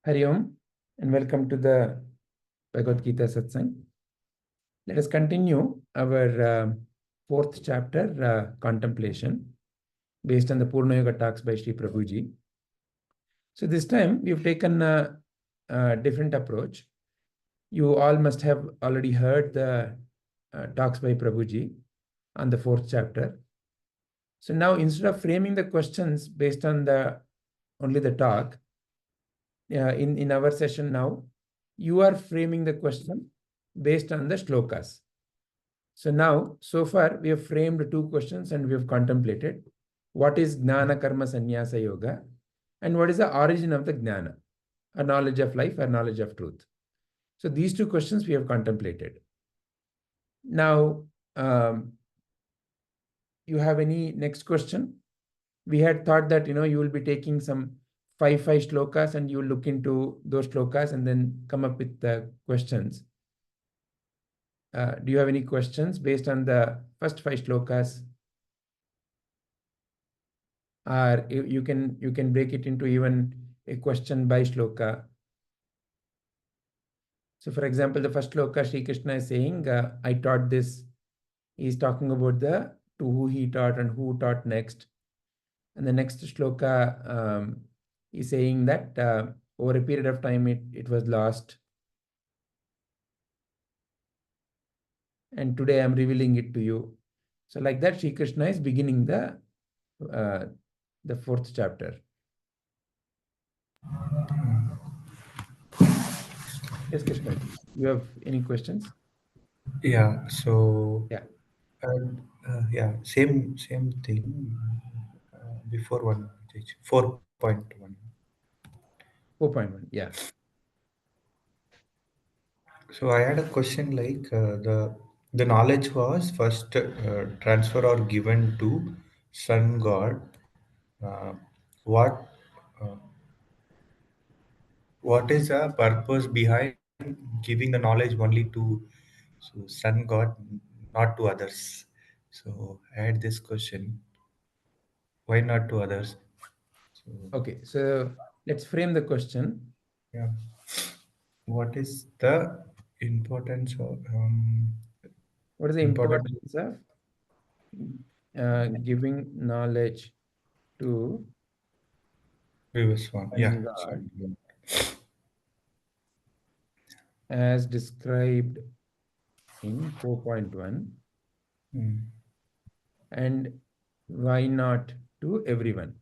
Hari Om, and welcome to the Bhagavadgita Satsang. Let us continue our fourth chapter, Contemplation, based on the Purna Yoga talks by sriprabhuji. So this time we have taken a different approach. You all must have already heard the talks by Prabhuji on the fourth chapter. So now, instead of framing the questions based on only the talk, in our session now, you are framing the question based on the shlokas. So now, so far, we have framed two questions and we have contemplated what is Jnana Karma Sanyasa Yoga and what is the origin of the Jnana, a knowledge of life or knowledge of truth. So these two questions we have contemplated. Now, you have any next question? We had thought that, you will be taking some five shlokas and you will look into those shlokas and then come up with the questions. Do you have any questions based on the first 5 shlokas? Or you can break it into even a question by shloka. So for example, the first shloka, Sri Krishna is saying, I taught this. He is talking about to who he taught and who taught next. And the next shloka is saying that over a period of time it was lost. And today I'm revealing it to you. So like that, Sri Krishna is beginning the fourth chapter. Yes, Krishna, you have any questions? Yeah. So Yeah. Same thing. Before 4.1. 4.1. Yeah. So I had a question like the knowledge was first transfer or given to Sun God. Uh, what what is the purpose behind giving the knowledge only to Sun God, not to others? So I had this question: why not to others? So Okay. So let's frame the question. yeah, what is the importance of What is the importance? importance of giving knowledge to Previous one, yeah. Sorry. God as described in 4.1? Mm. And why not to everyone?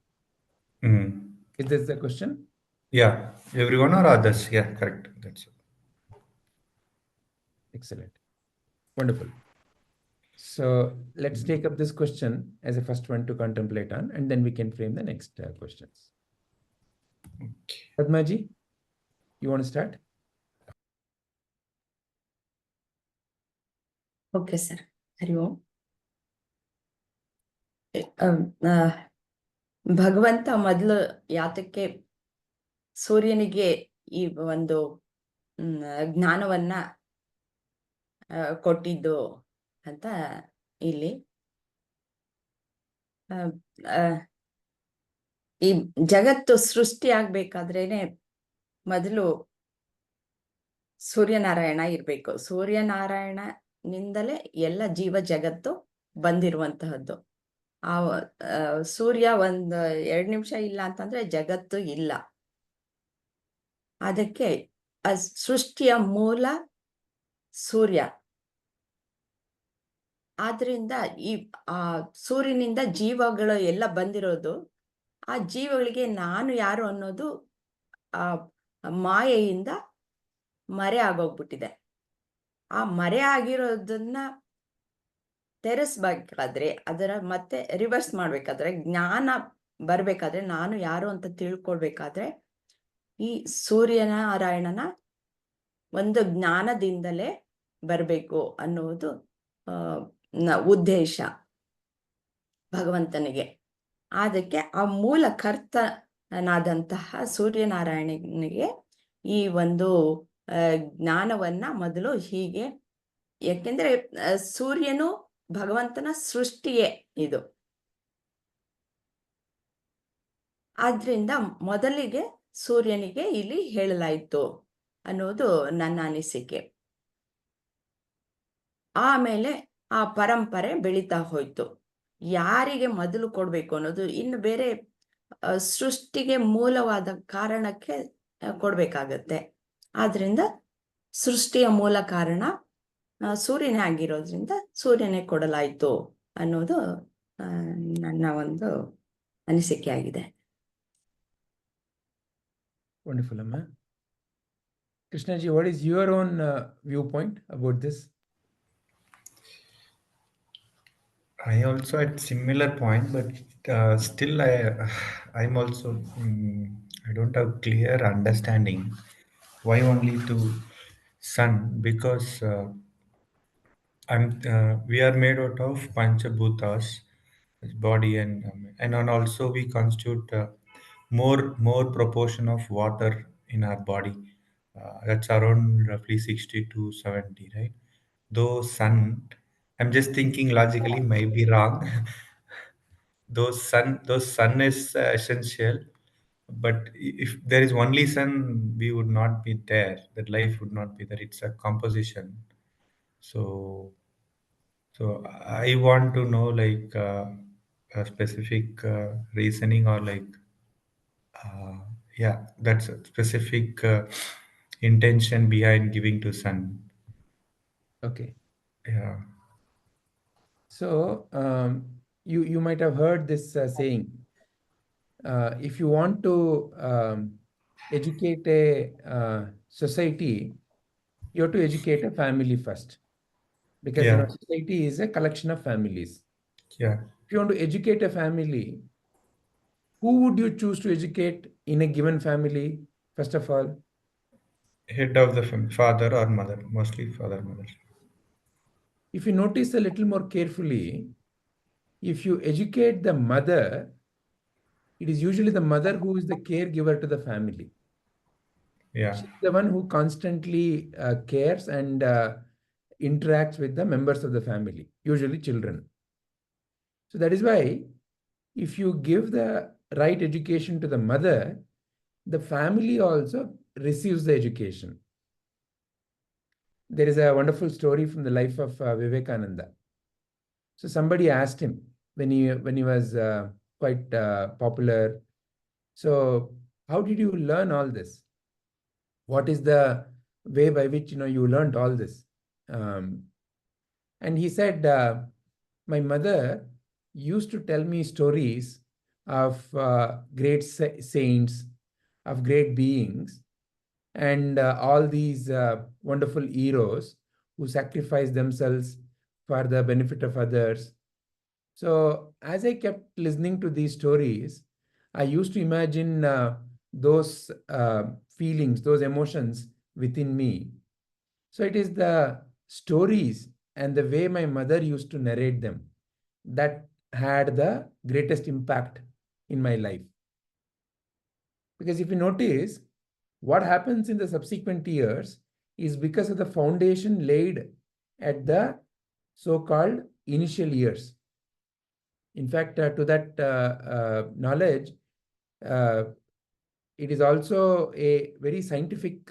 Mm. Is this the question? Yeah, everyone or others? Yeah, correct. That's it. Excellent. Wonderful. So let's take up this question as a first one to contemplate on, and then we can frame the next questions. Okay. Atmaji, you want to start? Okay, sir. Hari Om. ಭಗವಂತ ಮೊದಲು ಯಾತಕ್ಕೆ ಸೂರ್ಯನಿಗೆ ಈ ಒಂದು ಜ್ಞಾನವನ್ನ ಕೊಟ್ಟಿದ್ದು ಅಂತ ಇಲ್ಲಿ ಈ ಜಗತ್ತು ಸೃಷ್ಟಿ ಆಗ್ಬೇಕಾದ್ರೇನೆ ಮೊದಲು ಸೂರ್ಯನಾರಾಯಣ ಇರ್ಬೇಕು. ಸೂರ್ಯನಾರಾಯಣನಿಂದಲೇ ಎಲ್ಲ ಜೀವ ಜಗತ್ತು ಬಂದಿರುವಂತಹದ್ದು. ಆ ಸೂರ್ಯ 2 ನಿಮಿಷ ಇಲ್ಲ ಅಂತಂದ್ರೆ ಜಗತ್ತು ಇಲ್ಲ. ಅದಕ್ಕೆ ಸೃಷ್ಟಿಯ ಮೂಲ ಸೂರ್ಯ. ಆದ್ರಿಂದ ಆ ಸೂರ್ಯನಿಂದ ಜೀವಗಳು ಎಲ್ಲ ಬಂದಿರೋದು. ಆ ಜೀವಗಳಿಗೆ ನಾನು ಯಾರು ಅನ್ನೋದು ಆ ಮಾಯೆಯಿಂದ ಮರೆ ಆಗೋಗ್ಬಿಟ್ಟಿದೆ. ಆ ಮರೆ ಆಗಿರೋದನ್ನ ತೆರೆಸ್ಬೇಕಾದ್ರೆ, ಅದರ ಮತ್ತೆ ರಿವರ್ಸ್ ಮಾಡ್ಬೇಕಾದ್ರೆ, ಜ್ಞಾನ ಬರ್ಬೇಕಾದ್ರೆ, ನಾನು ಯಾರು ಅಂತ ತಿಳ್ಕೊಳ್ಬೇಕಾದ್ರೆ ಈ ಸೂರ್ಯನಾರಾಯಣನ ಒಂದು ಜ್ಞಾನದಿಂದಲೇ ಬರಬೇಕು ಅನ್ನುವುದು ಉದ್ದೇಶ ಭಗವಂತನಿಗೆ. ಅದಕ್ಕೆ ಆ ಮೂಲ ಕರ್ತನಾದಂತಹ ಸೂರ್ಯನಾರಾಯಣನಿಗೆ ಈ ಒಂದು ಜ್ಞಾನವನ್ನ ಮೊದಲು ಹೀಗೆ, ಯಾಕೆಂದ್ರೆ ಸೂರ್ಯನು ಭಗವಂತನ ಸೃಷ್ಟಿಯೇ ಇದು. ಆದ್ರಿಂದ ಮೊದಲಿಗೆ ಸೂರ್ಯನಿಗೆ ಇಲ್ಲಿ ಹೇಳಲಾಯಿತು ಅನ್ನೋದು ನನ್ನ ಅನಿಸಿಕೆ. ಆಮೇಲೆ ಆ ಪರಂಪರೆ ಬೆಳೀತಾ ಹೋಯ್ತು. ಯಾರಿಗೆ ಮೊದಲು ಕೊಡಬೇಕು ಅನ್ನೋದು ಇನ್ನು ಬೇರೆ ಸೃಷ್ಟಿಗೆ ಮೂಲವಾದ ಕಾರಣಕ್ಕೆ ಕೊಡಬೇಕಾಗತ್ತೆ. ಆದ್ದರಿಂದ ಸೃಷ್ಟಿಯ ಮೂಲ ಕಾರಣ ಸೂರ್ಯನೇ ಆಗಿರೋದ್ರಿಂದ ಸೂರ್ಯನೇ ಕೊಡಲಾಯಿತು ಅನ್ನೋದು ನನ್ನ ಒಂದು ಅನಿಸಿಕೆ ಆಗಿದೆ. Wonderful, Amma. Krishnaji, what is your own viewpoint about this? I also had similar point, but still I'm also I don't have clear understanding why only to sun, because we are made out of panchabhutas, body, and also we constitute more proportion of water in our body. That's around roughly 60 to 70, right? Though sun, I'm just thinking logically, might be wrong. Those sun is essential, but if there is only sun, we would not be there, that life would not be there. It's a composition. So I want to know, like, a specific reasoning, or like, yeah, that's a specific intention behind giving to sun. Okay. Yeah. So you might have heard this saying, if you want to educate a society, you have to educate a family first, because Yeah. society is a collection of families. Yeah. If you want to educate a family, who would you choose to educate in a given family, first of all? Head of the father or mother, mostly father, mother. If you notice a little more carefully, if you educate the mother, it is usually the mother who is the caregiver to the family. Yeah. She's the one who constantly cares and interacts with the members of the family, usually children. So that is why if you give the right education to the mother, the family also receives the education. There is a wonderful story from the life of Vivekananda. So somebody asked him when he was quite popular, so how did you learn all this? What is the way by which you learned all this? And he said, my mother used to tell me stories of great saints, of great beings, and all these wonderful heroes who sacrifice themselves for the benefit of others. So as I kept listening to these stories, I used to imagine those feelings, those emotions within me. So it is the stories and the way my mother used to narrate them that had the greatest impact in my life. Because if you notice, what happens in the subsequent years is because of the foundation laid at the so-called initial years. In fact, to that knowledge, it is also a very scientific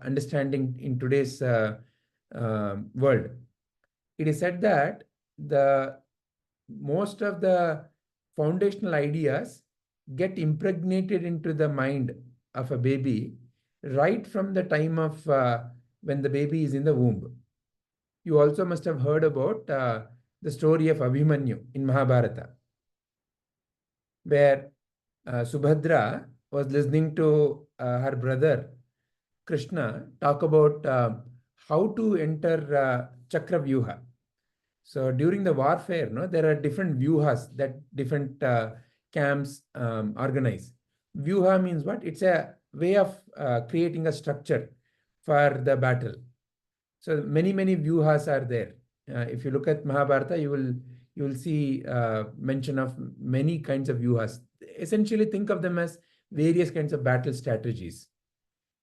understanding in today's world. It is said that most of the foundational ideas get impregnated into the mind of a baby right from the time of when the baby is in the womb. You also must have heard about the story of Abhimanyu in Mahabharata, where Subhadra was listening to her brother Krishna talk about how to enter Chakravyuha. So during the warfare, there are different vyuhas that different camps organize. Vyuha means what? It's a way of creating a structure for the battle. So many vyuhas are there. If you look at Mahabharata, you will see mention of many kinds of vyuhas. Essentially, think of them as various kinds of battle strategies.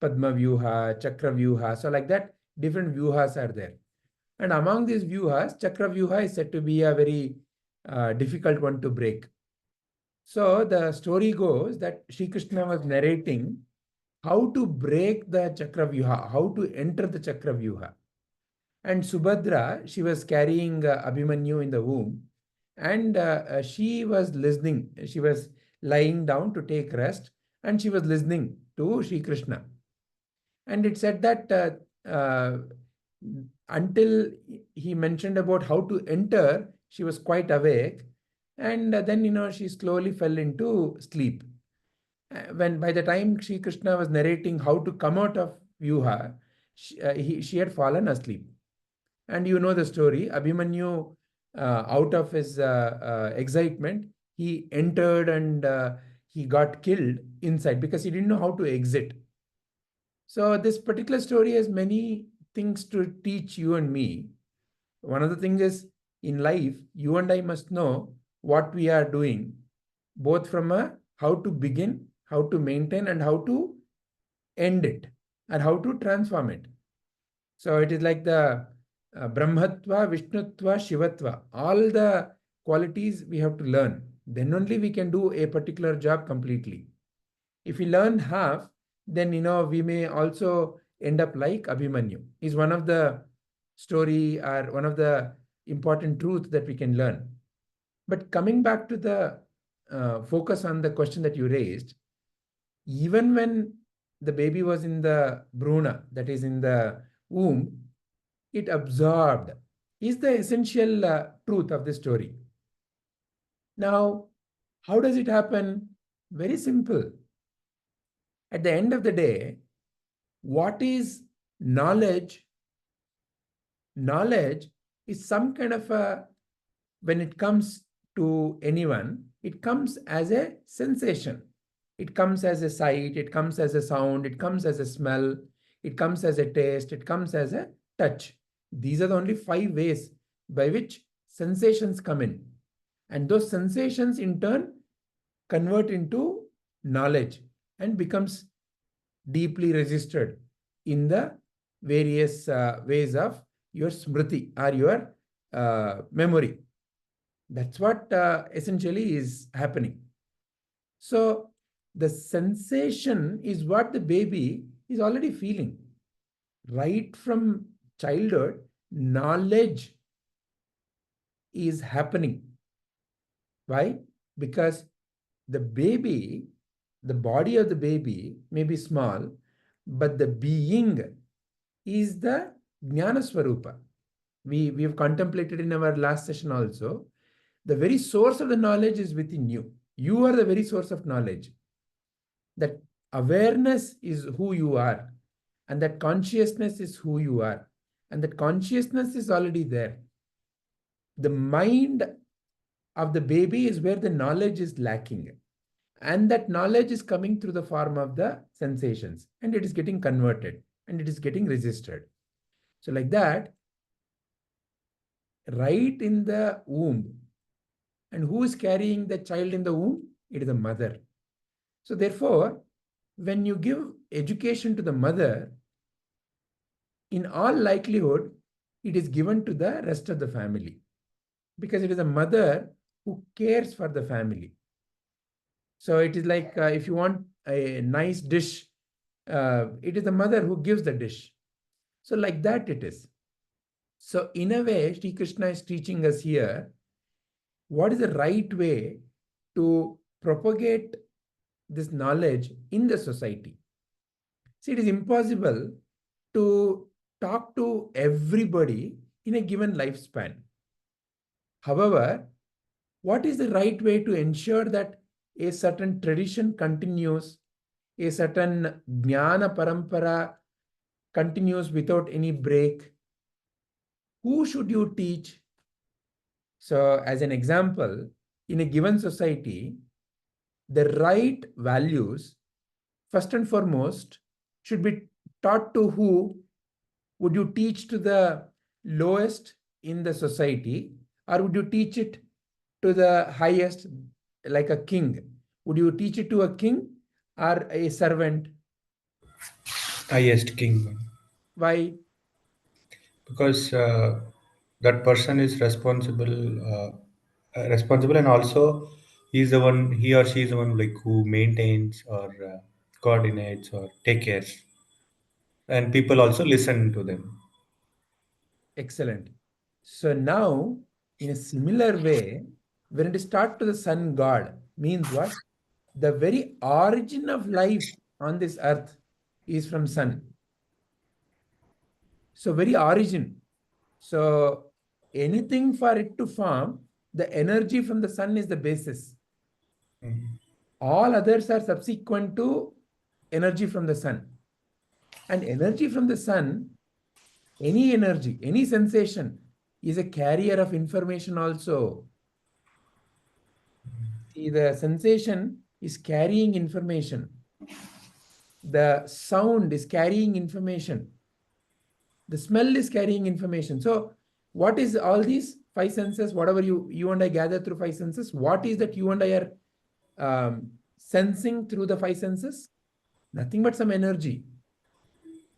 Padma vyuha, Chakra vyuha. So like that, different vyuhas are there. And among these vyuhas, Chakra vyuha is said to be a very difficult one to break. So the story goes that Sri Krishna was narrating how to break the Chakravyuha, how to enter the Chakravyuha. And Subhadra, she was carrying Abhimanyu in the womb, and she was listening. She was lying down to take rest, and she was listening to Sri Krishna. And it said that until he mentioned about how to enter, she was quite awake. And then, she slowly fell into sleep. When by the time Sri Krishna was narrating how to come out of Vyuha, she had fallen asleep. And you know the story. Abhimanyu, out of his excitement, he entered and he got killed inside because he didn't know how to exit. So this particular story has many things to teach you and me. One of the things is, in life, you and I must know what we are doing, both from how to begin, how to maintain, and how to end it, and how to transform it. So it is like the Brahmatva, Vishnutva, Shivatva. All the qualities we have to learn. Then only we can do a particular job completely. If we learn half, then we may also end up like Abhimanyu. Is one of the story or one of the important truths that we can learn. But coming back to the focus on the question that you raised, even when the baby was in the Bruna, that is in the womb, it absorbed, is the essential truth of the story. Now, how does it happen? Very simple. At the end of the day, what is knowledge? Knowledge is some kind of when it comes to anyone, it comes as a sensation. It comes as a sight, it comes as a sound, it comes as a smell, it comes as a taste, it comes as a touch. These are the only 5 ways by which sensations come in. And those sensations in turn convert into knowledge and becomes deeply registered in the various ways of your smriti or your memory. That's what essentially is happening. So the sensation is what the baby is already feeling. Right from childhood, knowledge is happening. Why? Because the baby, the body of the baby may be small, but the being is the Jnana Swarupa. We have contemplated in our last session also. The very source of the knowledge is within you. You are the very source of knowledge. That awareness is who you are, and that consciousness is who you are, and that consciousness is already there. The mind of the baby is where the knowledge is lacking, and that knowledge is coming through the form of the sensations, and it is getting converted and it is getting registered. So like that, right in the womb, and who is carrying the child in the womb? It is the mother. So therefore, when you give education to the mother, in all likelihood, it is given to the rest of the family, because it is a mother who cares for the family. So it is like if you want a nice dish, it is the mother who gives the dish. So like that it is. So in a way, Sri Krishna is teaching us here what is the right way to propagate this knowledge in the society. See, it is impossible to talk to everybody in a given lifespan. However, what is the right way to ensure that a certain tradition continues, a certain jnana parampara continues without any break? Who should you teach? So, as an example, in a given society, the right values, first and foremost, should be taught to who? Would you teach to the lowest in the society, or would you teach it to the highest, like a king? Would you teach it to a king or a servant? Highest king. Why? Because that person is responsible, and also he or she is the one like who maintains or coordinates or take care, and people also listen to them. Excellent. So now, in a similar way, when it is taught to the sun god, means what? The very origin of life on this earth is from sun. So very origin. So anything for it to form, the energy from the sun is the basis. All others are subsequent to energy from the sun. And energy from the sun, any energy, any sensation is a carrier of information also. See, the sensation is carrying information. The sound is carrying information. The smell is carrying information. So what is all these five senses, whatever you and I gather through five senses, what is that you and I are sensing through the five senses? Nothing but some energy.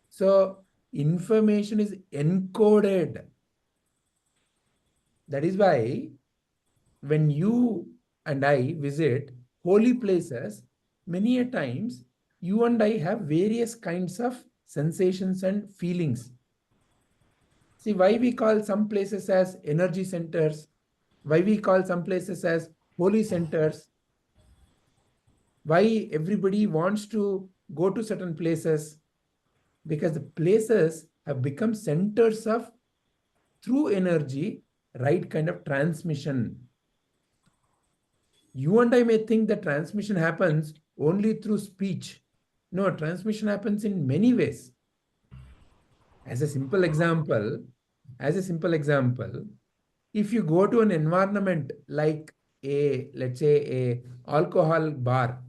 So information is encoded. That is why when you and I visit holy places, many a times you and I have various kinds of sensations and feelings. See, why we call some places as energy centers, why we call some places as holy centers, why everybody wants to go to certain places, because the places have become centers of, through energy, right kind of transmission. You and I may think that transmission happens only through speech. No, transmission happens in many ways. As a simple example, if you go to an environment like let's say, a alcohol bar,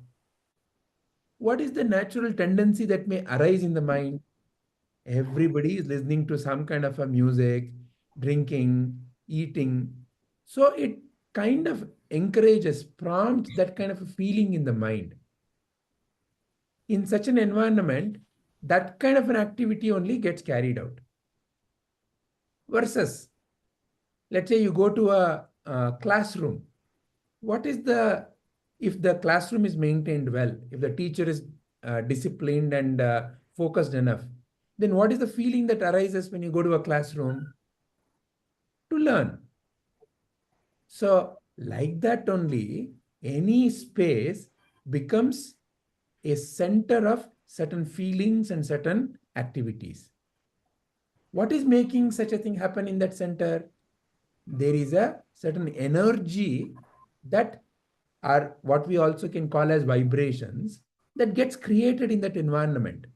what is the natural tendency that may arise in the mind? Everybody is listening to some kind of a music, drinking, eating. So it kind of encourages, prompts that kind of a feeling in the mind. In such an environment, that kind of an activity only gets carried out. Versus, let's say you go to a classroom. What is the, if the classroom is maintained well, if the teacher is disciplined and focused enough, then what is the feeling that arises when you go to a classroom? To learn. So like that only, any space becomes a center of certain feelings and certain activities. What is making such a thing happen in that center? There is a certain energy that are what we also can call as vibrations that gets created in that environment.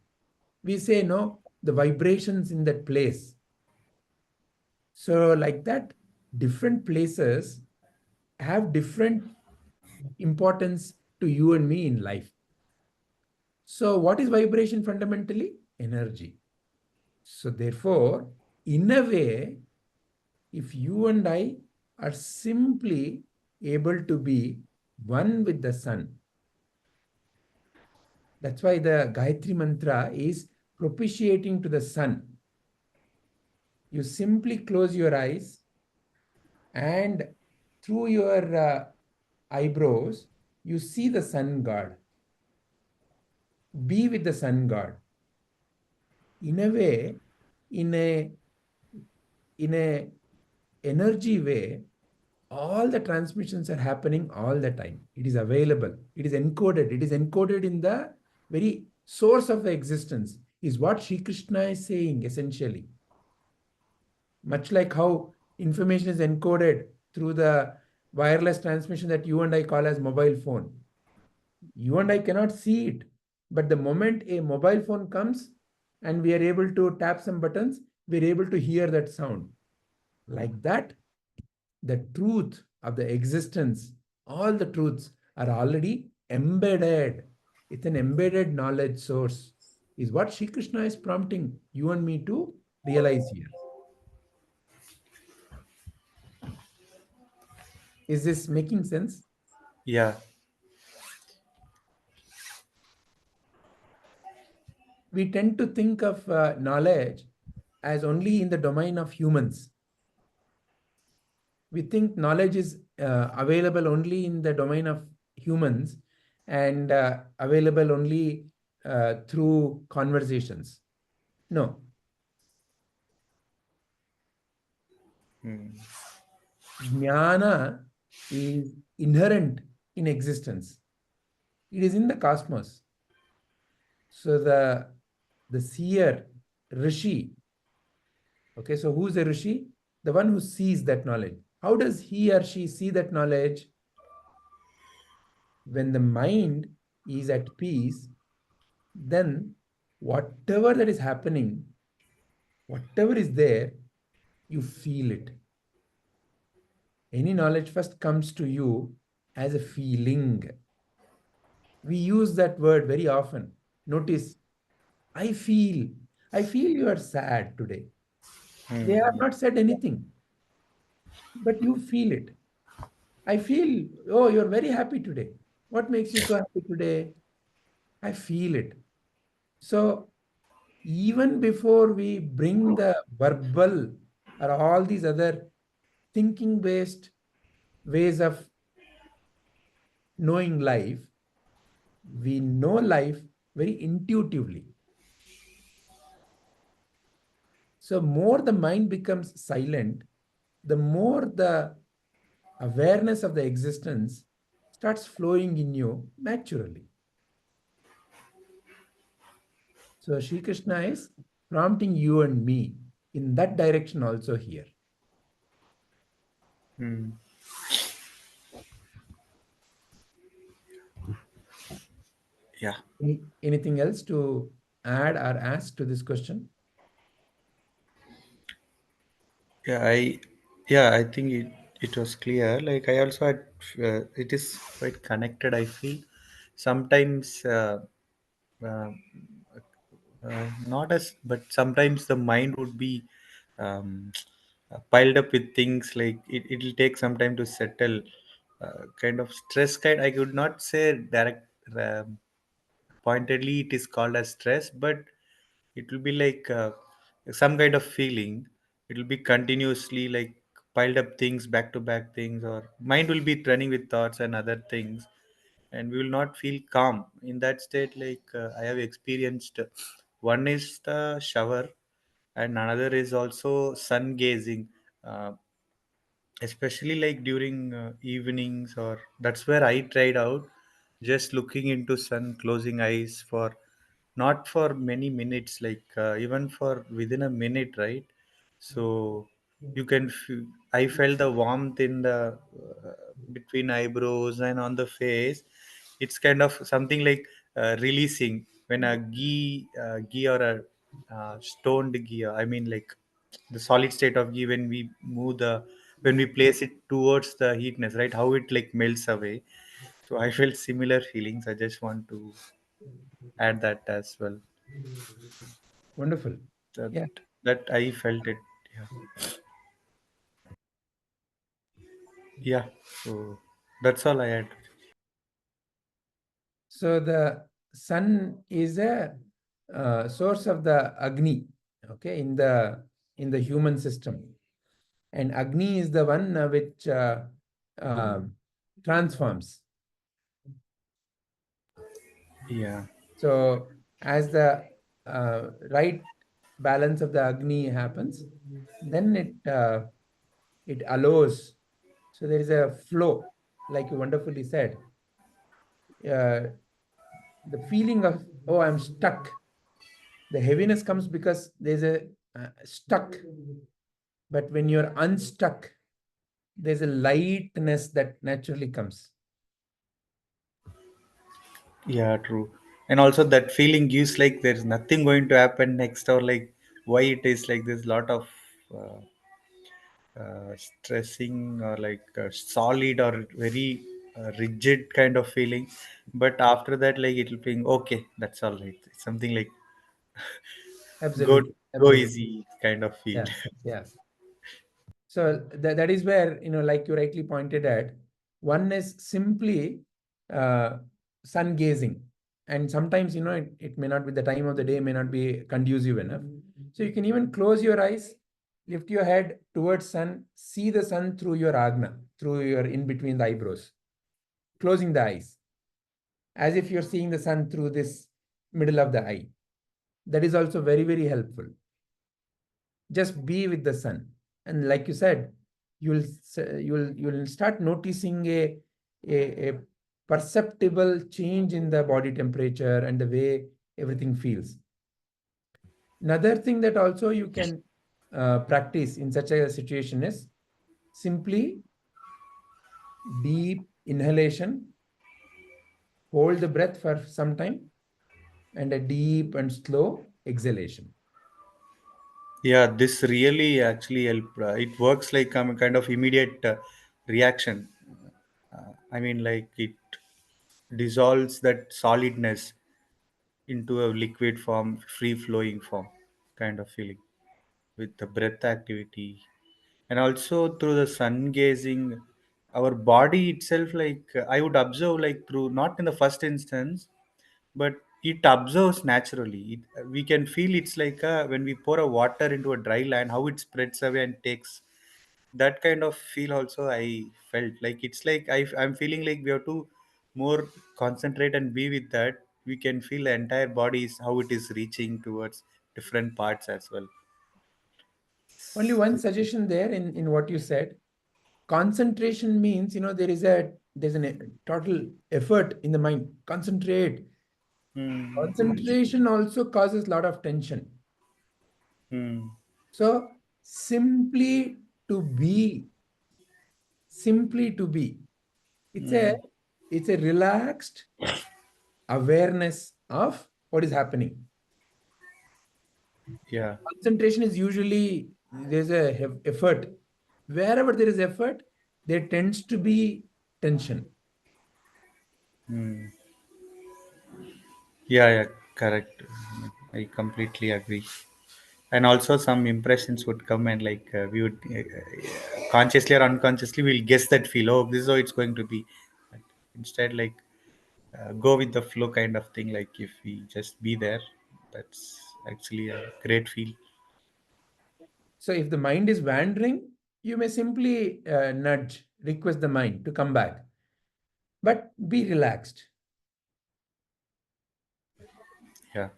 We say, no, the vibrations in that place. So like that, different places have different importance to you and me in life. So what is vibration fundamentally? Energy. So therefore, in a way, if you and I are simply able to be one with the sun, that's why the Gayatri Mantra is propitiating to the sun. You simply close your eyes and through your eyebrows, you see the sun god. Be with the sun god. In a way, in a energy way, all the transmissions are happening all the time. It is available. It is encoded. It is encoded in the very source of the existence, is what Sri Krishna is saying essentially. Much like how information is encoded through the wireless transmission that you and I call as mobile phone. You and I cannot see it, but the moment a mobile phone comes and we are able to tap some buttons, we are able to hear that sound. Like that, the truth of the existence, all the truths are already embedded. It's an embedded knowledge source, is what Sri Krishna is prompting you and me to realize here. Is this making sense? Yeah. We tend to think of knowledge as only in the domain of humans. We think knowledge is available only in the domain of humans and available only through conversations. No. Jnana is inherent in existence. It is in the cosmos. So the seer, Rishi, okay, so who's a Rishi? The one who sees that knowledge. How does he or she see that knowledge? When the mind is at peace, then whatever that is happening, whatever is there, you feel it. Any knowledge first comes to you as a feeling. We use that word very often. Notice, I feel you are sad today. They have not said anything, but you feel it. I feel, oh, you're very happy today. What makes you so happy today? I feel it. So even before we bring the verbal or all these other thinking based ways of knowing life, we know life very intuitively. So more the mind becomes silent, the more the awareness of the existence starts flowing in you naturally. So Sri Krishna is prompting you and me in that direction also here. Yeah. Anything else to add or ask to this question? I think it was clear. Like I also had, it is quite connected. I feel sometimes, uh, not as, but sometimes the mind would be um, piled up with things. Like it'll take some time to settle. Kind of stress kind. I could not say direct. Pointedly, it is called as stress, but it will be like some kind of feeling. It will be continuously like piled up things, back to back things, or mind will be running with thoughts and other things, and we will not feel calm in that state. Like I have experienced, one is the shower, and another is also sun gazing. Uh, Especially like during evenings, or that's where I tried out just looking into sun, closing eyes for not for many minutes, like even for within a minute, right? So you can I felt the warmth in the between eyebrows and on the face. It's kind of something like releasing when a ghee or a stoned ghee, I mean like the solid state of ghee, when we move the, when we place it towards the heatness, right, how it like melts away. So I felt similar feelings. I just want to add that as well, Wonderful. that Yeah. that I felt it. Yeah. Yeah. So that's all I had. So the sun is a source of the Agni, okay, in the human system, and Agni is the one which uh, transforms. Yeah. So as the right balance of the Agni happens, then it allows. So there is a flow, like you wonderfully said. Uh, the feeling of, oh, I'm stuck. The heaviness comes because there's a stuck. But when you're unstuck, there's a lightness that naturally comes. Yeah, true. And also that feeling gives like there's nothing going to happen next, or like why it is like there's a lot of uh, stressing, or like solid or very rigid kind of feeling. But after that, like it'll be okay. That's all right. It's something like go Absolutely. go Absolutely. easy kind of feel. Yeah. Yeah. So that is where, like you rightly pointed at, one is simply uh, sun gazing. And sometimes, it may not be, the time of the day may not be conducive enough. So you can even close your eyes, lift your head towards sun, see the sun through your agna, through your in between the eyebrows, closing the eyes, as if you're seeing the sun through this middle of the eye. That is also very, very helpful. Just be with the sun, and like you said, you'll start noticing a perceptible change in the body temperature and the way everything feels. Another thing that also you can practice in such a situation is simply deep inhalation, hold the breath for some time, and a deep and slow exhalation. Yeah, this really actually helped. It works like a kind of immediate reaction. I mean, like it dissolves that solidness into a liquid form, free flowing form kind of feeling with the breath activity. And also through the sun gazing, our body itself, like I would observe, like through not in the first instance, but it observes naturally. We can feel it's like when we pour a water into a dry land, how it spreads away and takes that kind of feel. Also, I felt like it's like I'm feeling like we have to more concentrate and be with that. We can feel the entire body is how it is reaching towards different parts as well. Only one suggestion there in what you said. Concentration means, there's an total effort in the mind. Concentrate. Hmm. Concentration also causes a lot of tension. Hmm. So to be, simply to be. It's a Hmm. it's a relaxed awareness of what is happening. Yeah. Concentration is usually there's a effort. Wherever there is effort, there tends to be tension. Hmm. Yeah, yeah, correct. I completely agree. And also, some impressions would come, and like we would consciously or unconsciously, we'll guess that feel. Oh, this is how it's going to be. But instead, like go with the flow kind of thing. Like if we just be there, that's actually a great feel. So if the mind is wandering, you may simply request the mind to come back, but be relaxed. Yeah.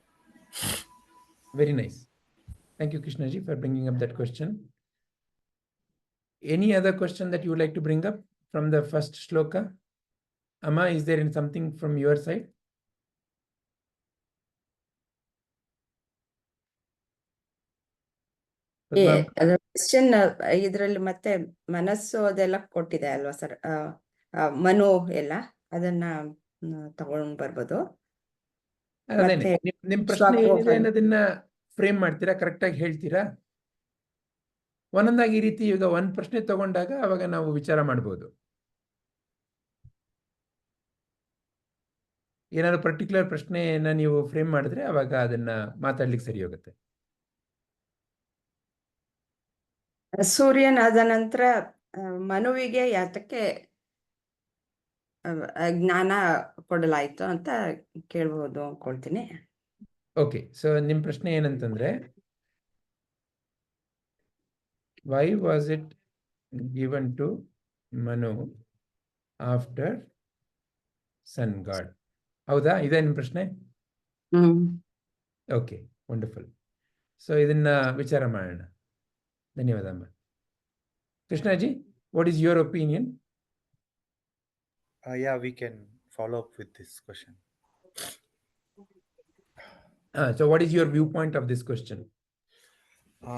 Very nice. Thank you, Krishnaji, for bringing up that question. Any other question that you would like to bring up from the first shloka? Amma, is there something from your side? Padma? Question ಇದರಲ್ಲಿ ಮತ್ತೆ ಮನಸ್ಸು ಅದೆಲ್ಲ ಕೊಟ್ಟಿದೆ ಅಲ್ವಾ sir? Manu ಎಲ್ಲ ಅದನ್ನ ತಗೊಂಡ್ ಬರ್ಬೋದು. ಅದೇನೆ, ಮತ್ತೆ ನಿಮ್ ಪ್ರಶ್ನೆ ಇಕ್ಷ್ವಾಕು ಏನಿದೆ ಅನ್ನೋದನ್ನ ಫ್ರೇಮ್ ಮಾಡ್ತೀರಾ, ಕರೆಕ್ಟಾಗಿ ಹೇಳ್ತೀರಾ? ಒಂದೊಂದಾಗಿ ಈ ರೀತಿ ಈಗ ಒಂದ್ ಪ್ರಶ್ನೆ ತಗೊಂಡಾಗ ಅವಾಗ ನಾವು ವಿಚಾರ ಮಾಡ್ಬೋದು. ಏನಾದ್ರು ಪರ್ಟಿಕ್ಯುಲರ್ ಪ್ರಶ್ನೆಯನ್ನ ನೀವು ಫ್ರೇಮ್ ಮಾಡಿದ್ರೆ ಅವಾಗ ಅದನ್ನ ಮಾತಾಡ್ಲಿಕ್ಕೆ ಸರಿ ಹೋಗುತ್ತೆ. ಸೂರ್ಯನಾದ ನಂತರ ಮನುವಿಗೆ ಯಾತಕ್ಕೆ ಜ್ಞಾನ ಕೊಡಲಾಯ್ತು ಅಂತ ಕೇಳ್ಬೋದು ಅನ್ಕೊಳ್ತೀನಿ. ಓಕೆ, ಸೊ ನಿಮ್ ಪ್ರಶ್ನೆ ಏನಂತಂದ್ರೆ, why was it given to Manu after sun god? ಹೌದಾ, ಇದೆ ನಿಮ್ ಪ್ರಶ್ನೆ? Okay, wonderful. ಸೊ ಇದನ್ನ ವಿಚಾರ ಮಾಡೋಣ. ಧನ್ಯವಾದ ಅಮ್ಮ. Krishnaji, what is your opinion? Yeah, we can follow up with this question. So what is your viewpoint of this question? I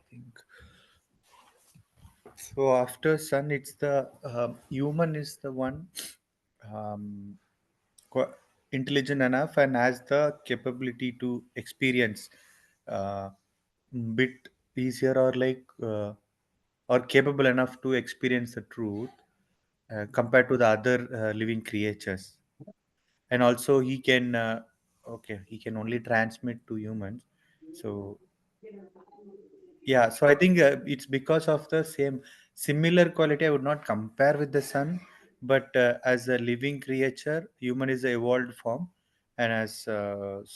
think so. After sun, it's the human is the one um, intelligent enough and has the capability to experience uh, bit easier or like or capable enough to experience the truth compared to the other living creatures. And also he can okay, he can only transmit to humans. So yeah, so I think it's because of the same similar quality. I would not compare with the sun, but as a living creature, human is a evolved form, and as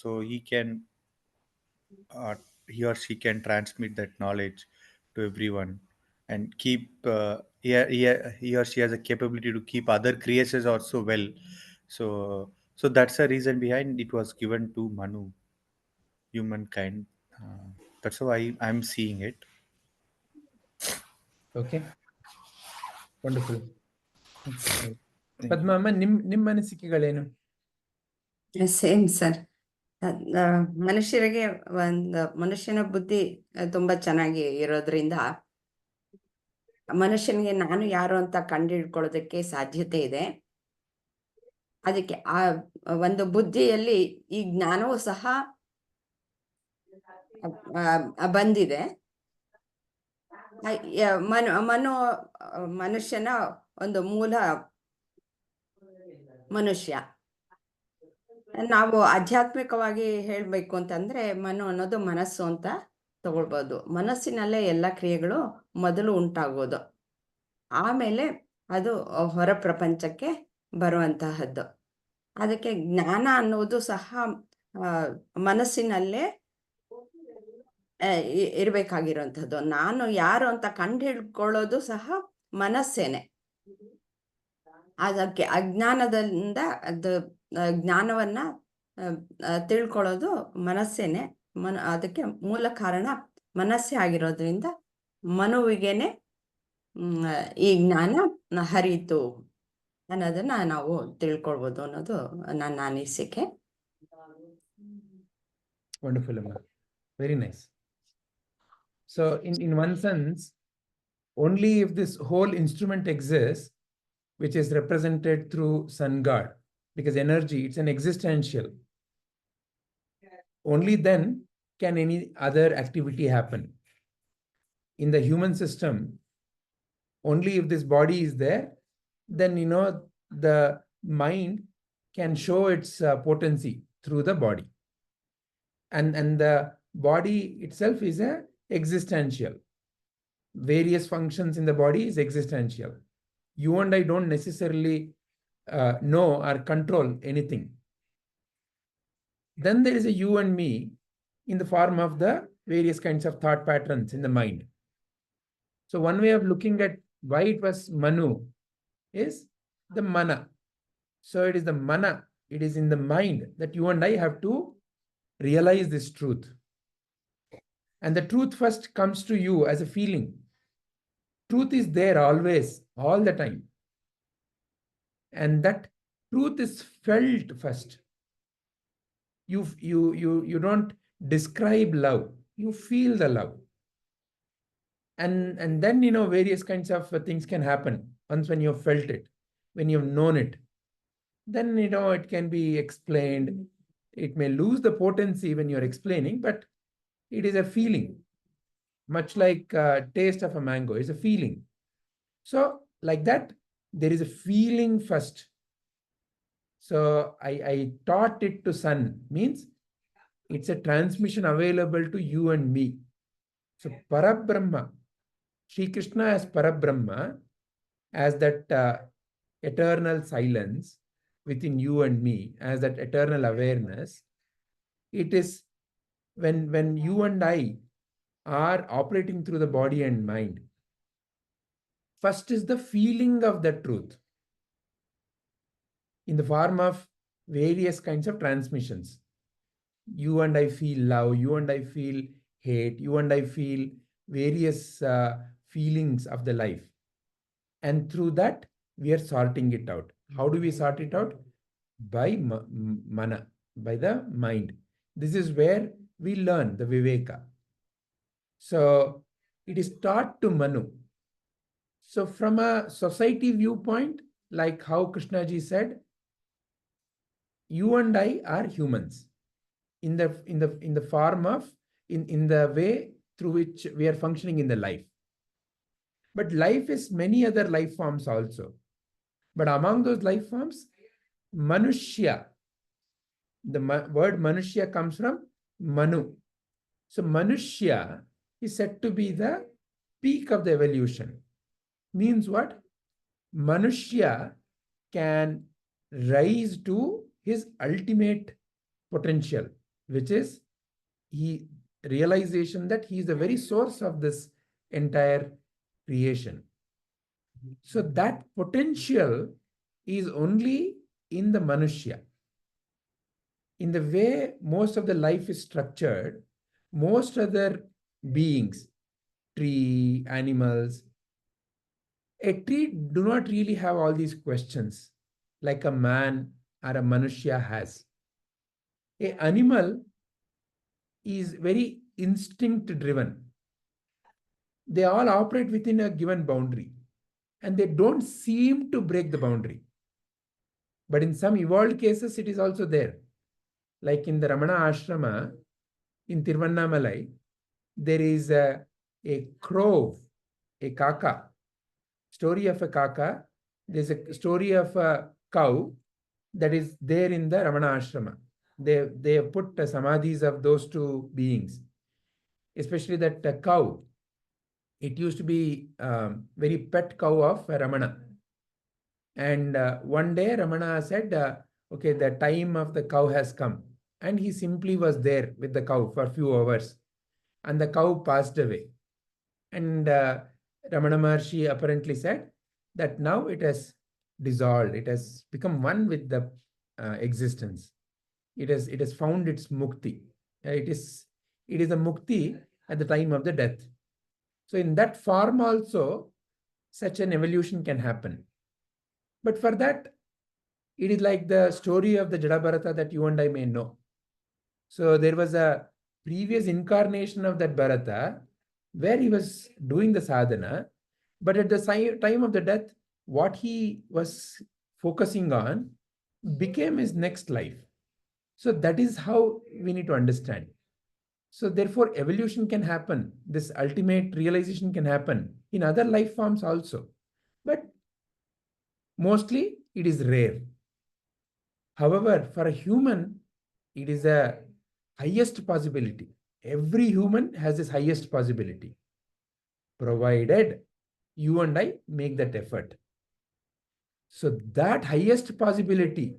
so uh, he or she can transmit that knowledge to everyone and keep he or she has a capability to keep other creatures also well. So So that's the reason behind it was given to Manu, humankind. That's how I'm seeing it. Okay, wonderful. Thank you. Padmamma, ನಿಮ್ಮ ಅನಿಸಿಕೆಗಳೇನು? Same sir. ಮನುಷ್ಯರಿಗೆ ಮನುಷ್ಯನ ಬುದ್ಧಿ ತುಂಬಾ ಚೆನ್ನಾಗಿ ಇರೋದ್ರಿಂದ ಮನುಷ್ಯನಿಗೆ ನಾನು ಯಾರು ಅಂತ ಕಂಡುಹಿಡ್ಕೊಳ್ಳೋದಕ್ಕೆ ಸಾಧ್ಯತೆ ಇದೆ. ಅದಕ್ಕೆ ಆ ಒಂದು ಬುದ್ಧಿಯಲ್ಲಿ ಈ ಜ್ಞಾನವೂ ಸಹ ಬಂದಿದೆ. ಮನು ಮನುಷ್ಯನ ಒಂದು ಮೂಲ ಮನುಷ್ಯ. ನಾವು ಆಧ್ಯಾತ್ಮಿಕವಾಗಿ ಹೇಳ್ಬೇಕು ಅಂತಂದ್ರೆ ಮನು ಅನ್ನೋದು ಮನಸ್ಸು ಅಂತ ತಗೊಳ್ಬೋದು. ಮನಸ್ಸಿನಲ್ಲೇ ಎಲ್ಲ ಕ್ರಿಯೆಗಳು ಮೊದಲು ಉಂಟಾಗೋದು, ಆಮೇಲೆ ಅದು ಹೊರ ಪ್ರಪಂಚಕ್ಕೆ ಬರುವಂತಹದ್ದು. ಅದಕ್ಕೆ ಜ್ಞಾನ ಅನ್ನೋದು ಸಹ ಮನಸ್ಸಿನಲ್ಲೇ ಇರ್ಬೇಕಾಗಿರುವಂಥದ್ದು. ನಾನು ಯಾರು ಅಂತ ಕಂಡು ಹಿಡ್ಕೊಳ್ಳೋದು ಸಹ ಮನಸ್ಸೇನೆ. ಅದಕ್ಕೆ ಅಜ್ಞಾನದಿಂದ ಜ್ಞಾನವನ್ನ ತಿಳ್ಕೊಳ್ಳೋದು ಮನಸ್ಸೇನೆ. ಅದಕ್ಕೆ ಮೂಲ ಕಾರಣ ಮನಸ್ಸೇ ಆಗಿರೋದ್ರಿಂದ ಮನುವಿಗೆನೆ ಈ ಜ್ಞಾನ ಹರಿಯಿತು ಅನ್ನೋದನ್ನ ನಾವು ತಿಳ್ಕೊಳ್ಬೋದು ಅನ್ನೋದು ನನ್ನ ಅನಿಸಿಕೆ. Wonderful, Amma. Very nice. So in one sense, only if this whole instrument exists, which is represented through sun god, because energy, it's an existential, only then can any other activity happen. In the human system, only if this body is there, then the mind can show its potency through the body. And the body itself is a existential. Various functions in the body is existential. You and I don't necessarily know or control anything. Then there is a you and me in the form of the various kinds of thought patterns in the mind. So one way of looking at why it was Manu is the mana. So it is the mana, it is in the mind that you and I have to realize this truth. And the truth first comes to you as a feeling. Truth is there always, all the time. And that truth is felt first. You don't describe love, you feel the love. And then various kinds of things can happen once when you've felt it, when you've known it. Then it can be explained. It may lose the potency when you're explaining, but it is a feeling, much like taste of a mango is a feeling. So like that, there is a feeling first. So I taught it to sun means it's a transmission available to you and me. So Parabrahma, Sri Krishna as Parabrahma, as that eternal silence within you and me, as that eternal awareness. It is when you and I are operating through the body and mind, first is the feeling of the truth in the form of various kinds of transmissions. You and I feel love, you and I feel hate, you and I feel various feelings of the life. And through that, we are sorting it out. How do we sort it out? By mana, by the mind. This is where we learn the Viveka. So it is taught to Manu. So from a society viewpoint, like how Krishnaji said, you and I are humans in the form of in the way through which we are functioning in the life. But life is many other life forms also. But among those life forms, Manushya, the word Manushya comes from Manu. So Manushya is said to be the peak of the evolution. Means what? Manushya can rise to his ultimate potential, which is realization that he is the very source of this entire creation. So that potential is only in the Manushya. in the way most of the life is structured, most other beings, tree, animals, a tree do not really have all these questions like a man or a manushya has. A animal is very instinct driven. They all operate within a given boundary and they don't seem to break the boundary. But in some evolved cases, it is also there. Like in the Ramana Ashrama in Tiruvannamalai, there is a crow, a kaka, story of a kaka. There's a story of a cow that is there in the Ramana Ashrama. They have put samadhis of those two beings, especially that cow. It used to be very pet cow of Ramana. And one day Ramana said, okay, the time of the cow has come. And he simply was there with the cow for a few hours. And the cow passed away. And Ramana Maharshi apparently said that now it has dissolved. It has become one with the existence. It has found its mukti. It is a mukti at the time of the death. So in that form also, such an evolution can happen. But for that, it is like the story of the Jada that you and I may know. So there was a previous incarnation of that Bharata where he was doing the sadhana, but at the time of the death, what he was focusing on became his next life. So that is how we need to understand. So therefore, evolution can happen. This ultimate realization can happen in other life forms also. But mostly it is rare. However, for a human, it is a highest possibility. Every human has this highest possibility, provided you and I make that effort. So that highest possibility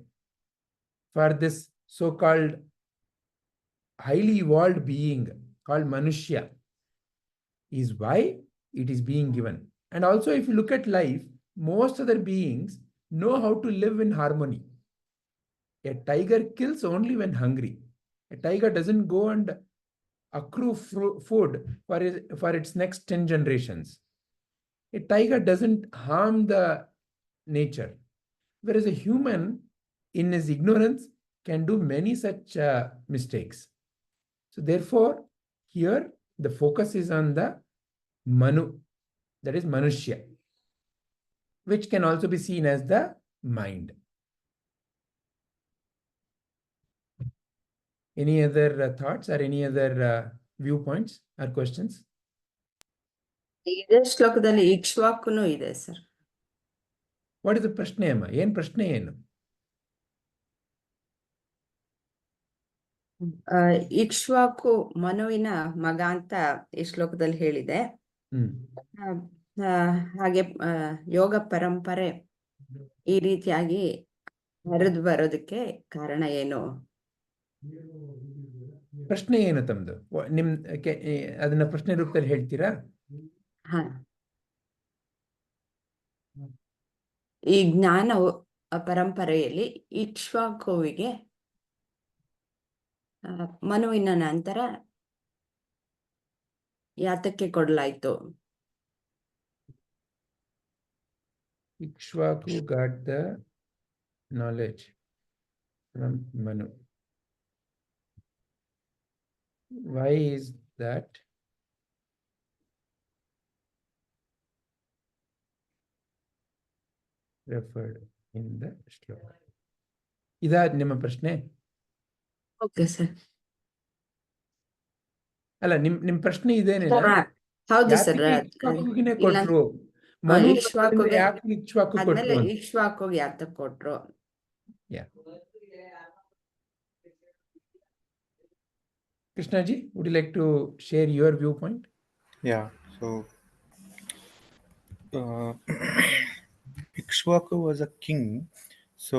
for this so-called highly evolved being called Manushya is why it is being given. And also, if you look at life, most other beings know how to live in harmony. A tiger kills only when hungry. A tiger doesn't go and accrue food for its next 10 generations. A tiger doesn't harm the nature. Whereas a human, in his ignorance, can do many such mistakes. So therefore, here the focus is on the Manu, that is Manushya, which can also be seen as the mind. Any other thoughts or any other viewpoints or questions? ಇದೇ ಶ್ಲೋಕದಲ್ಲಿ ಇಕ್ಷ್ವಾಕುನು ಇದೆ sir. What is the ಪ್ರಶ್ನೆ ಅಮ್ಮ? ಏನ್ ಪ್ರಶ್ನೆ ಏನು? ಇಕ್ಷ್ವಾಕು ಮನುವಿನ ಮಗ ಅಂತ ಈ ಶ್ಲೋಕದಲ್ಲಿ ಹೇಳಿದೆ. ಹಾಗೆ ಯೋಗ ಪರಂಪರೆ ಈ ರೀತಿಯಾಗಿ ಹರಿದು ಬರೋದಕ್ಕೆ ಕಾರಣ ಏನು? ಪ್ರಶ್ನೆ ಏನು ತಮ್ದು? ಅದನ್ನ ಪ್ರಶ್ನೆ ರೂಪದಲ್ಲಿ ಹೇಳ್ತೀರಾ? ಹ, ಈ ಜ್ಞಾನ ಪರಂಪರೆಯಲ್ಲಿ ಇಕ್ಷ್ವಾಕುವಿಗೆ ಮನುವಿನ ನಂತರ ಯಾತಕ್ಕೆ ಕೊಡಲಾಯ್ತು? Ikshvaku got the knowledge from Manu. Why is that? Referred in the shloka. Ida ನಿಮ್ಮ ಪ್ರಶ್ನೆ? Okay sir. ಅಲ್ಲ, ನಿಮ್ ಪ್ರಶ್ನೆ ಇದೇನೇನಾ? ಹೌದು ಸರ್. ಇಕ್ಷ್ವಾಕುಗೆ ಕೊಟ್ರು, ಮನು ಇಕ್ಷ್ವಾಕುಗೆ ಯಾಕೆ ಇಕ್ಷ್ವಾಕು ಆದ್ಮೇಲೆ ಕೊಟ್ರು? ಇಕ್ಷ್ವಾಕುಗೆ ಯಾತಕ್ಕೆ ಕೊಟ್ರು? Krishnaji, would you like to share your viewpoint? Yeah, so Ikshvaku was a king. So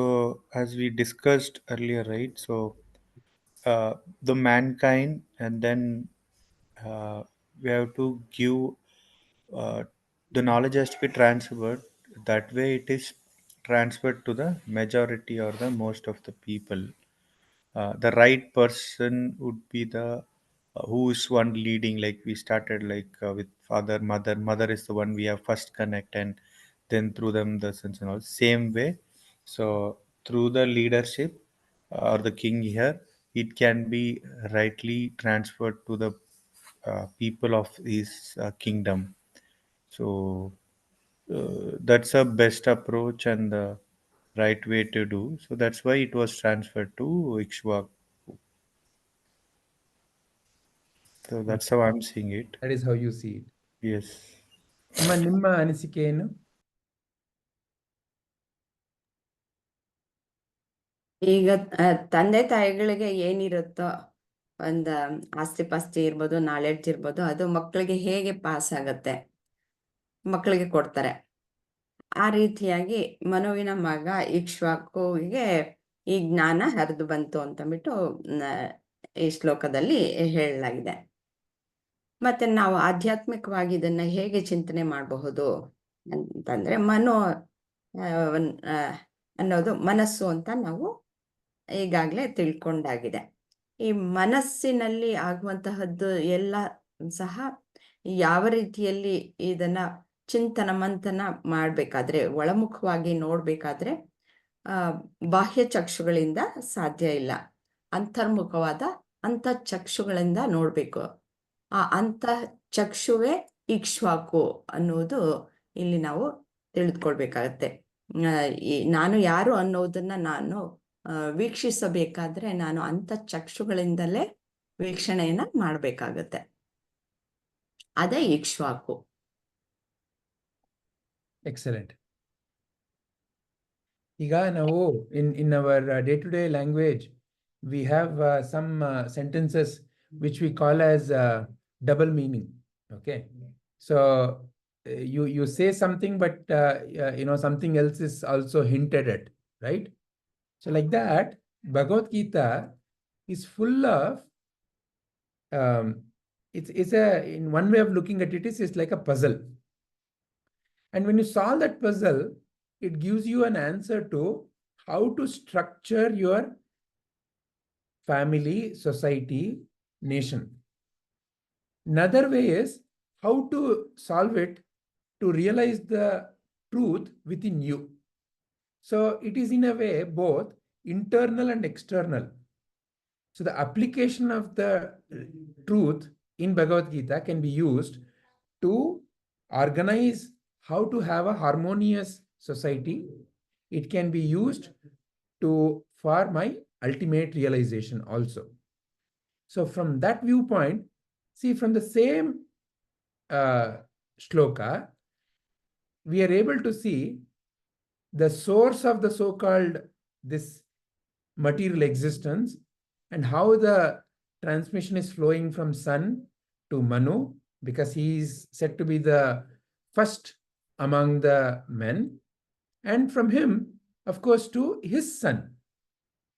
as we discussed earlier, right? So the mankind, and then we have to give the knowledge has to be transferred. That way, it is transferred to the majority or the most of the people. the right person would be the who is one leading. Like we started like with father, mother. Mother is the one we have first connect, and then through them the sons and all. Same way. So through the leadership or the king here, it can be rightly transferred to the people of his kingdom. So that's a best approach and the right way to do. So that's why it was transferred to Ikshvaku. So that's how I'm seeing it. That is how you see it. Yes. ಅಮ್ಮ, ನಿಮ್ಮ ಅನಿಸಿಕೆ ಏನು? ಈಗ ತಂದೆ ತಾಯಿಗಳಿಗೆ ಏನಿರುತ್ತೋ ಒಂದು ಆಸ್ತಿ ಪಾಸ್ತಿ ಇರ್ಬೋದು, ನಾಲೆಡ್ಜ್ ಇರ್ಬೋದು, ಅದು ಮಕ್ಕಳಿಗೆ ಹೇಗೆ ಪಾಸ್ ಆಗತ್ತೆ ಮಕ್ಕಳಿಗೆ ಕೊಡ್ತಾರೆ. ಆ ರೀತಿಯಾಗಿ ಮನುವಿನ ಮಗ ಇಕ್ಷ್ವಾಕುವಿಗೆ ಈ ಜ್ಞಾನ ಹರಿದು ಬಂತು ಅಂತಂದ್ಬಿಟ್ಟು ಈ ಶ್ಲೋಕದಲ್ಲಿ ಹೇಳಲಾಗಿದೆ. ಮತ್ತೆ ನಾವು ಆಧ್ಯಾತ್ಮಿಕವಾಗಿ ಇದನ್ನ ಹೇಗೆ ಚಿಂತನೆ ಮಾಡಬಹುದು ಅಂತಂದ್ರೆ, ಮನು ಅನ್ನೋದು ಮನಸ್ಸು ಅಂತ ನಾವು ಈಗಾಗಲೇ ತಿಳ್ಕೊಂಡಾಗಿದೆ. ಈ ಮನಸ್ಸಿನಲ್ಲಿ ಆಗುವಂತಹದ್ದು ಎಲ್ಲ ಸಹ ಯಾವ ರೀತಿಯಲ್ಲಿ ಇದನ್ನ ಚಿಂತನ ಮಂಥನ ಮಾಡಬೇಕಾದ್ರೆ, ಒಳಮುಖವಾಗಿ ನೋಡ್ಬೇಕಾದ್ರೆ ಬಾಹ್ಯ ಚಕ್ಷುಗಳಿಂದ ಸಾಧ್ಯ ಇಲ್ಲ. ಅಂತರ್ಮುಖವಾದ ಅಂತಃಚಕ್ಷುಗಳಿಂದ ನೋಡ್ಬೇಕು. ಆ ಅಂತಃ ಚಕ್ಷುವೇ ಇಕ್ಷ್ವಾಕು ಅನ್ನೋದು ಇಲ್ಲಿ ನಾವು ತಿಳಿದುಕೊಳ್ಬೇಕಾಗತ್ತೆ. ನಾನು ಯಾರು ಅನ್ನೋದನ್ನ ನಾನು ವೀಕ್ಷಿಸಬೇಕಾದ್ರೆ ನಾನು ಅಂತಃಚಕ್ಷುಗಳಿಂದಲೇ ವೀಕ್ಷಣೆಯನ್ನ ಮಾಡಬೇಕಾಗತ್ತೆ. ಅದೇ ಇಕ್ಷ್ವಾಕು. ಎಕ್ಸಲೆಂಟ್. ಈಗ ನಾವು in our day-to-day language, we have some sentences which we call as double meaning. Okay, so you say something, but something else is also hinted at, right? So like that, Bhagavad Gita is full of it's a, in one way of looking at it, is like a puzzle. And when you solve that puzzle, it gives you an answer to how to structure your family, society, nation. Another way is how to solve it to realize the truth within you. So it is in a way both internal and external. So the application of the truth in Bhagavad Gita can be used to organize how to have a harmonious society. It can be used for my ultimate realization also. So from that viewpoint, see, from the same shloka, we are able to see the source of the so-called this material existence and how the transmission is flowing from Sun to Manu, because he is said to be the first among the men, and from him, of course, to his son.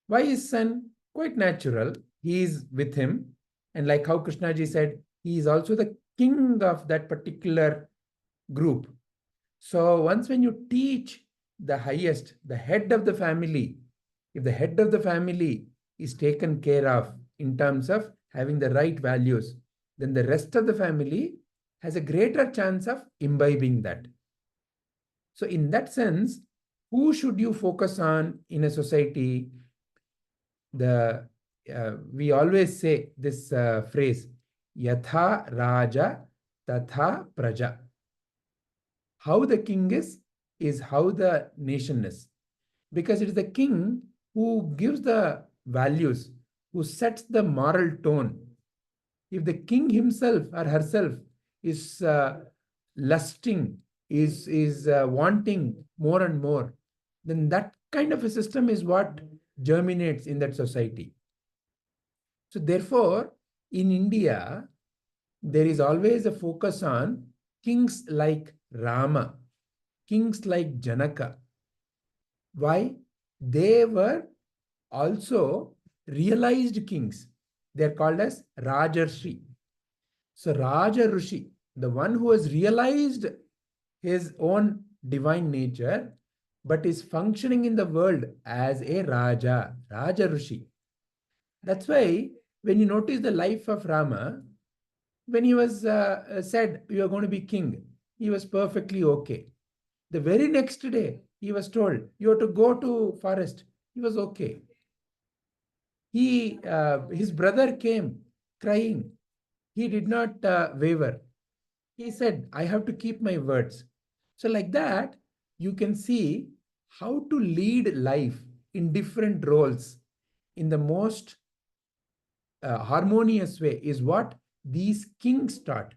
Why his son? Quite natural. He is with him, and like how Krishnaji said, he is also the king of that particular group. So once when you teach the highest, the head of the family, if the head of the family is taken care of in terms of having the right values, then the rest of the family has a greater chance of imbibing that. So in that sense, who should you focus on in a society? We always say this phrase, yatha raja tatha praja. How the king is how the nation is, because it is the king who gives the values, who sets the moral tone. If the king himself or herself is lusting, is wanting more and more, then that kind of a system is what germinates in that society. So therefore, in India, there is always a focus on kings like Rama, kings like Janaka. Why? They were also realized kings. They are called as Rajarshi. So Rajarshi, the one who has realized his own divine nature, but is functioning in the world as a Raja, Rajarshi. That's why when you notice the life of Rama, when he was said, you are going to be king, he was perfectly okay. The very next day, he was told, you have to go to forest. He was okay. His brother came crying. He did not waver. He said, I have to keep my words. So like that, you can see how to lead life in different roles in the most harmonious way is what these kings taught.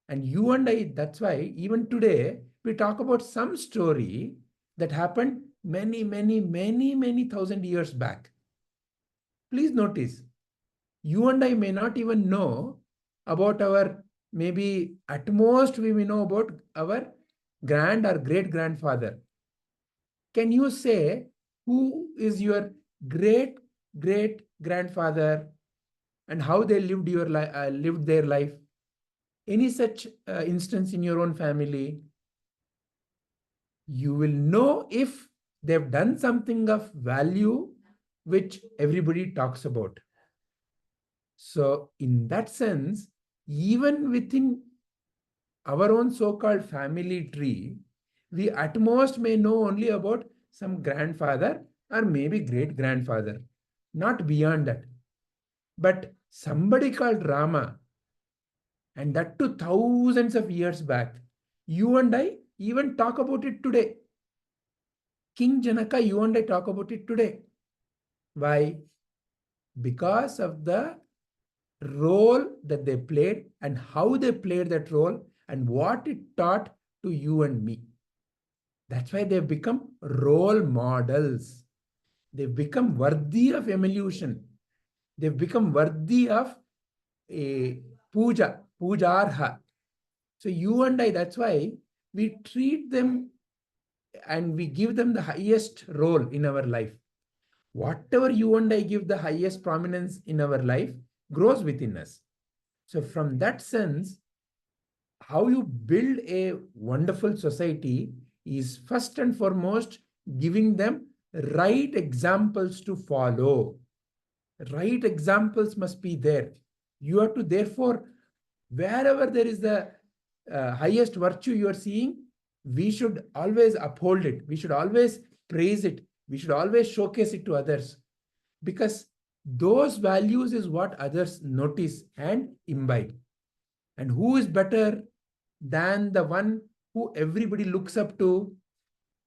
And you and I, that's why even today, we talk about some story that happened many thousand years back. Please notice, you and I may not even know about our, maybe at most we may know about our grand or great grandfather. Can you say who is your great great grandfather and how they lived their life? Any such instance in your own family? You will know if they've done something of value which everybody talks about. So in that sense, even within our own so-called family tree, we at most may know only about some grandfather or maybe great grandfather, not beyond that. But somebody called Rama, and that too thousands of years back, you and I even talk about it today. King Janaka, you and I talk about it today. Why? Because of the role that they played and how they played that role and what it taught to you and me. That's why they've become role models. They've become worthy of emulation. They've become worthy of a pujarha. So you and I, that's why we treat them and we give them the highest role in our life. Whatever you and I give the highest prominence in our life grows within us. So from that sense, how you build a wonderful society is first and foremost giving them right examples to follow. Right examples must be there. You have to, therefore, wherever there is the highest virtue you are seeing, we should always uphold it. We should always praise it. We should always showcase it to others, because those values is what others notice and imbibe. And who is better than the one who everybody looks up to,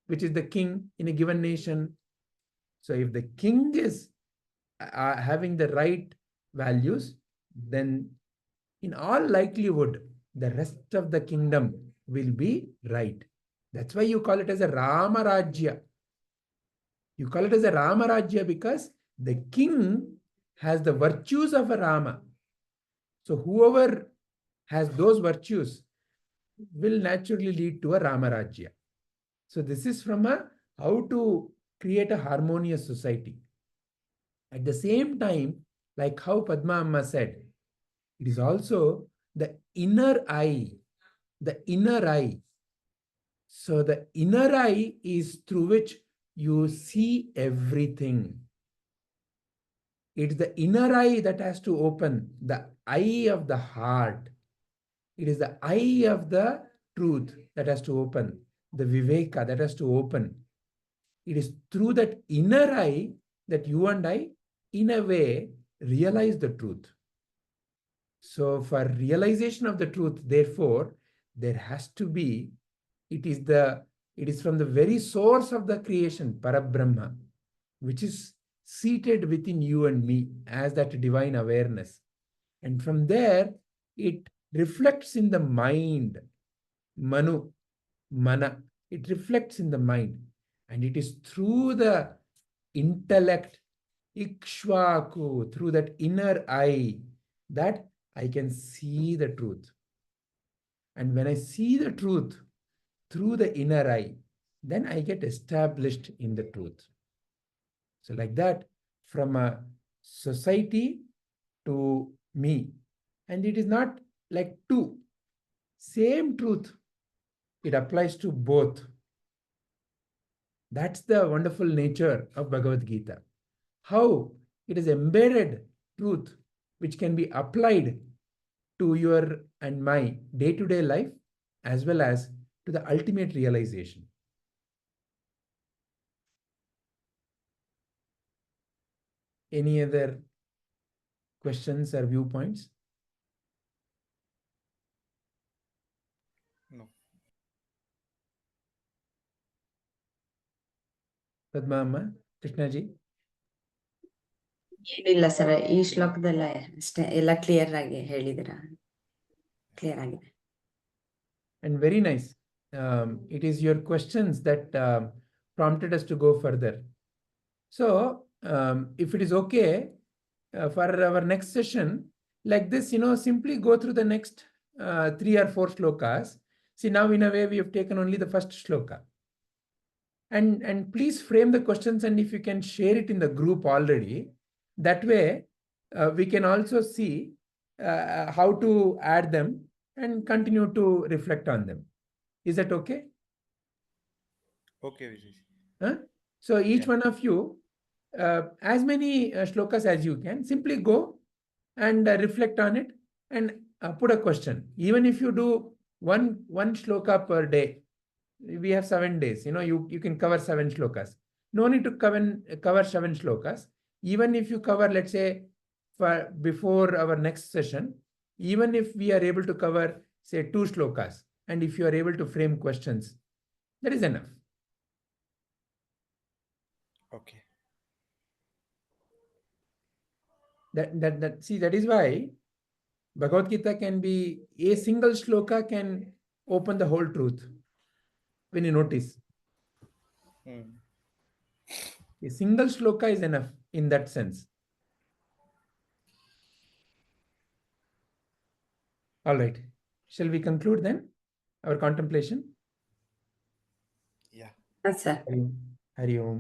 which is the king in a given nation? So if the king is having the right values, then in all likelihood, the rest of the kingdom will be right. That's why you call it as a Rama Rajya. You call it as a Rama Rajya because the king has the virtues of a Rama. So whoever has those virtues will naturally lead to a Rama Rajya. So this is from a how to create a harmonious society. At the same time, like how Padma Amma said, it is also the inner eye. The inner eye. So the inner eye is through which you see everything. It's the inner eye that has to open, the eye of the heart. It is the eye of the truth that has to open, the viveka that has to open. It is through that inner eye that you and I, in a way, realize the truth. So for realization of the truth, therefore, there has to be, it is from the very source of the creation, Parabrahma, which is seated within you and me as that divine awareness. And from there, it reflects in the mind, Manu, Mana. It reflects in the mind. And it is through the intellect, Ikshvaku, through that inner eye, that I can see the truth. And when I see the truth through the inner eye, then I get established in the truth. So like that, from a society to me. And it is not like two. Same truth. It applies to both. That's the wonderful nature of Bhagavad Gita. How It is embedded truth which can be applied to your and my day-to-day life as well as to the ultimate realization. Any other questions or viewpoints? No. Padma Amma, Krishnaji? ಏನಿಲ್ಲ sir, ಈ ಶ್ಲೋಕದಲ್ಲ ಅಷ್ಟೇ, ಎಲ್ಲ clear ಆಗಿ ಹೇಳಿದಿರ, clear ಆಗಿದೆ. And very nice. It is your questions that prompted us to go further. So, if it is okay for our next session, like this, simply go through the next 3 or 4 shlokas. See, now in a way we have taken only the first shloka. And please frame the questions, and if you can share it in the group already, that way we can also see how to add them and continue to reflect on them. Is that okay? Okay, Vijay. Huh? So each one of you, as many shlokas as you can, simply go and reflect on it and put a question. Even if you do one shloka per day, we have 7 days. You can cover 7 shlokas. No need to cover 7 shlokas. Even if you cover, let's say, before our next session, even if we are able to cover, say, 2 shlokas, and if you are able to frame questions, that is enough. Okay. See, that is why Bhagavadgita can be, a single shloka can open the whole truth. When you notice, a single shloka is enough in that sense. All right. Shall we conclude then our contemplation? Yeah. ಹಾಂ sir. Hari Om.